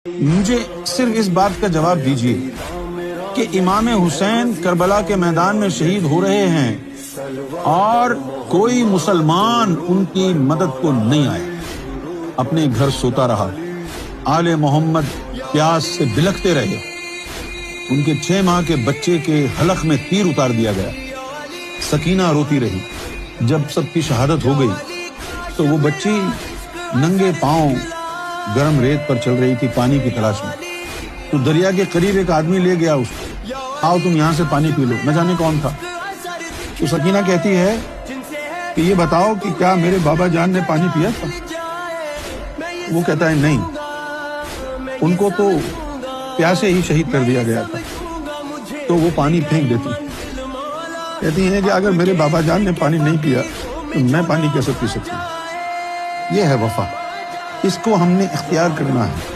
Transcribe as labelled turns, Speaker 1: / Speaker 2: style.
Speaker 1: مجھے صرف اس بات کا جواب دیجیے کہ امام حسین کربلا کے میدان میں شہید ہو رہے ہیں اور کوئی مسلمان ان کی مدد کو نہیں آیا، اپنے گھر سوتا رہا، آل محمد پیاس سے بلکتے رہے، ان کے 6 ماہ کے بچے کے حلق میں تیر اتار دیا گیا، سکینہ روتی رہی۔ جب سب کی شہادت ہو گئی تو وہ بچی ننگے پاؤں گرم ریت پر چل رہی تھی پانی کی تلاش میں، تو دریا کے قریب ایک آدمی لے گیا اس کو، آؤ تم یہاں سے پانی پی لو، نہ جانے کون تھا۔ تو سکینہ کہتی ہے کہ یہ بتاؤ کہ کیا میرے بابا جان نے پانی پیا تھا؟ وہ کہتا ہے نہیں، ان کو تو پیاسے ہی شہید کر دیا گیا تھا۔ تو وہ پانی پھینک دیتی، کہتی ہیں کہ اگر میرے بابا جان نے پانی نہیں پیا تو میں پانی کیسے پی سکتی ہوں؟ یہ ہے وفا، اس کو ہم نے اختیار کرنا ہے۔